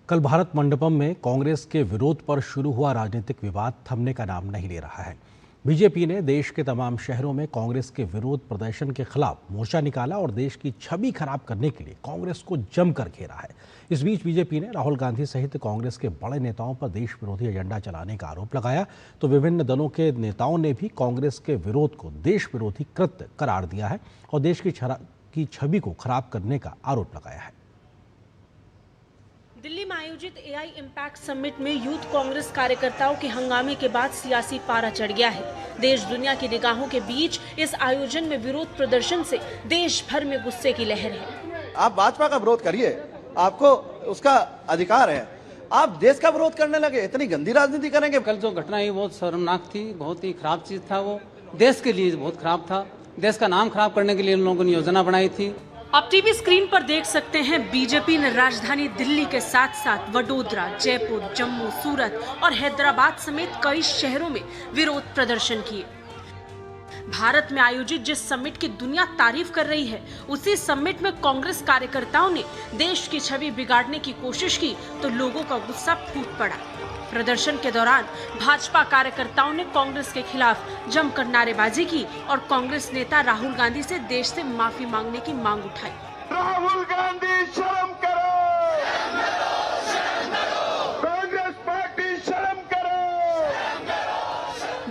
कल भारत मंडपम में कांग्रेस के विरोध पर शुरू हुआ राजनीतिक विवाद थमने का नाम नहीं ले रहा है। बीजेपी ने देश के तमाम शहरों में कांग्रेस के विरोध प्रदर्शन के खिलाफ मोर्चा निकाला और देश की छवि खराब करने के लिए कांग्रेस को जमकर घेरा है। इस बीच बीजेपी ने राहुल गांधी सहित कांग्रेस के बड़े नेताओं पर देश विरोधी एजेंडा चलाने का आरोप लगाया, तो विभिन्न दलों के नेताओं ने भी कांग्रेस के विरोध को देश विरोधी कृत्य करार दिया है और देश की छवि को खराब करने का आरोप लगाया है। दिल्ली में आयोजित एआई इम्पैक्ट समिट में यूथ कांग्रेस कार्यकर्ताओं के हंगामे के बाद सियासी पारा चढ़ गया है। देश दुनिया की निगाहों के बीच इस आयोजन में विरोध प्रदर्शन से देश भर में गुस्से की लहर है। आप भाजपा का विरोध करिए, आपको उसका अधिकार है। आप देश का विरोध करने लगे, इतनी गंदी राजनीति करेंगे। कल जो घटना हुई बहुत शर्मनाक थी, बहुत ही खराब चीज था। वो देश के लिए बहुत खराब था। देश का नाम खराब करने के लिए उन लोगों ने योजना बनाई थी। आप टीवी स्क्रीन पर देख सकते हैं, बीजेपी ने राजधानी दिल्ली के साथ साथ वडोदरा, जयपुर, जम्मू, सूरत और हैदराबाद समेत कई शहरों में विरोध प्रदर्शन किए। भारत में आयोजित जिस समिट की दुनिया तारीफ कर रही है, उसी समिट में कांग्रेस कार्यकर्ताओं ने देश की छवि बिगाड़ने की कोशिश की तो लोगों का गुस्सा फूट पड़ा। प्रदर्शन के दौरान भाजपा कार्यकर्ताओं ने कांग्रेस के खिलाफ जमकर नारेबाजी की और कांग्रेस नेता राहुल गांधी से देश से माफी मांगने की मांग उठाई। राहुल गांधी शर्म करो, कांग्रेस पार्टी शर्म करो।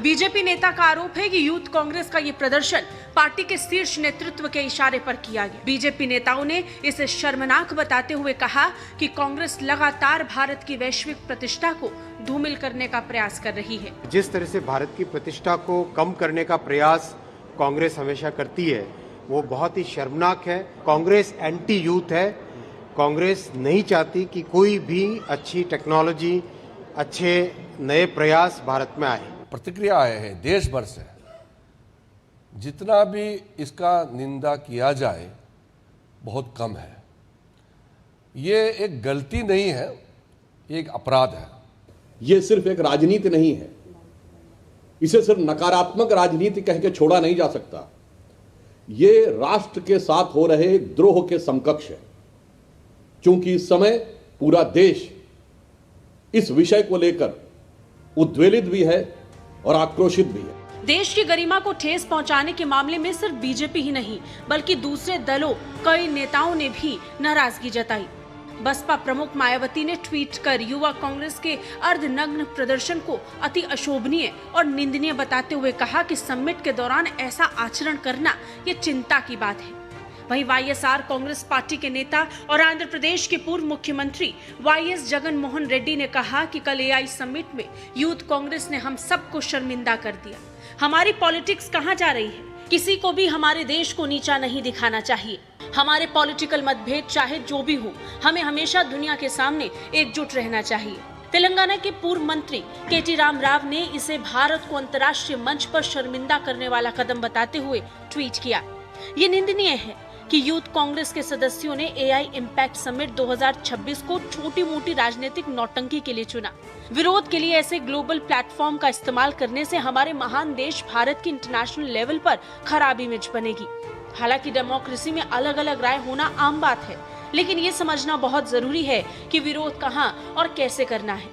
बीजेपी नेता का आरोप है कि यूथ कांग्रेस का ये प्रदर्शन पार्टी के शीर्ष नेतृत्व के इशारे पर किया गया। बीजेपी नेताओं ने इसे शर्मनाक बताते हुए कहा कि कांग्रेस लगातार भारत की वैश्विक प्रतिष्ठा को धूमिल करने का प्रयास कर रही है। जिस तरह से भारत की प्रतिष्ठा को कम करने का प्रयास कांग्रेस हमेशा करती है, वो बहुत ही शर्मनाक है। कांग्रेस एंटी यूथ है। कांग्रेस नहीं चाहती कि कोई भी अच्छी टेक्नोलॉजी, अच्छे नए प्रयास भारत में आए। प्रतिक्रिया आए हैं देश भर से। जितना भी इसका निंदा किया जाए बहुत कम है। ये एक गलती नहीं है, ये एक अपराध है। ये सिर्फ एक राजनीति नहीं है, इसे सिर्फ नकारात्मक राजनीति कह के छोड़ा नहीं जा सकता। ये राष्ट्र के साथ हो रहे द्रोह के समकक्ष है। क्योंकि इस समय पूरा देश इस विषय को लेकर उद्वेलित भी है और आक्रोशित भी है। देश की गरिमा को ठेस पहुंचाने के मामले में सिर्फ बीजेपी ही नहीं, बल्कि दूसरे दलों कई नेताओं ने भी नाराजगी जताई। बसपा प्रमुख मायावती ने ट्वीट कर युवा कांग्रेस के अर्धनग्न प्रदर्शन को अति अशोभनीय और निंदनीय बताते हुए कहा कि समिट के दौरान ऐसा आचरण करना ये चिंता की बात है। वहीं वाईएसआर कांग्रेस पार्टी के नेता और आंध्र प्रदेश के पूर्व मुख्यमंत्री वाईएस जगन मोहन रेड्डी ने कहा कि कल एआई समिट में यूथ कांग्रेस ने हम सबको शर्मिंदा कर दिया। हमारी पॉलिटिक्स कहां जा रही है? किसी को भी हमारे देश को नीचा नहीं दिखाना चाहिए। हमारे पॉलिटिकल मतभेद चाहे जो भी हो, हमें हमेशा दुनिया के सामने एकजुट रहना चाहिए। तेलंगाना के पूर्व मंत्री केटी रामराव ने इसे भारत को अंतर्राष्ट्रीय मंच पर शर्मिंदा करने वाला कदम बताते हुए ट्वीट किया। ये निंदनीय है कि यूथ कांग्रेस के सदस्यों ने एआई इम्पैक्ट समिट 2026 को छोटी मोटी राजनीतिक नौटंकी के लिए चुना। विरोध के लिए ऐसे ग्लोबल प्लेटफॉर्म का इस्तेमाल करने से हमारे महान देश भारत की इंटरनेशनल लेवल पर खराब इमेज बनेगी। हालांकि डेमोक्रेसी में अलग अलग राय होना आम बात है, लेकिन ये समझना बहुत जरूरी है कि विरोध कहाँ और कैसे करना है।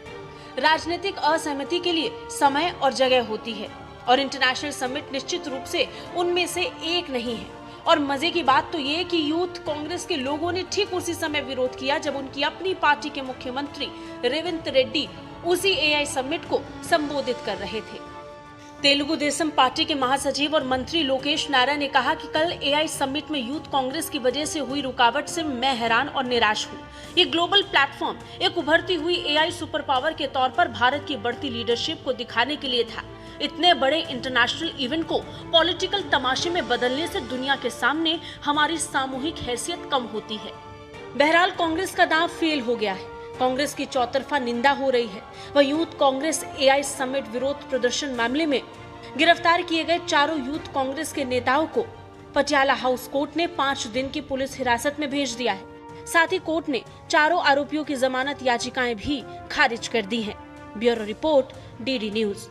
राजनीतिक असहमति के लिए समय और जगह होती है और इंटरनेशनल समिट निश्चित रूप से उनमें से एक नहीं है। और मजे की बात तो ये कि यूथ कांग्रेस के लोगों ने ठीक उसी समय विरोध किया जब उनकी अपनी पार्टी के मुख्यमंत्री रेवंत रेड्डी उसी एआई समिट को संबोधित कर रहे थे। तेलुगु देशम पार्टी के महासचिव और मंत्री लोकेश नारायण ने कहा कि कल एआई समिट में यूथ कांग्रेस की वजह से हुई रुकावट से मैं हैरान और निराश हूँ। ये ग्लोबल प्लेटफॉर्म एक उभरती हुई एआई सुपर पावर के तौर पर भारत की बढ़ती लीडरशिप को दिखाने के लिए था। इतने बड़े इंटरनेशनल इवेंट को पॉलिटिकल तमाशे में बदलने से दुनिया के सामने हमारी सामूहिक हैसियत कम होती है। बहरहाल कांग्रेस का दांव फेल हो गया है। कांग्रेस की चौतरफा निंदा हो रही है। वह यूथ कांग्रेस एआई समिट विरोध प्रदर्शन मामले में गिरफ्तार किए गए चारों यूथ कांग्रेस के नेताओं को पटियाला हाउस कोर्ट ने 5 दिन की पुलिस हिरासत में भेज दिया है। साथ ही कोर्ट ने चारों आरोपियों की जमानत याचिकाएं भी खारिज कर दी हैं। Bureau report, DD news.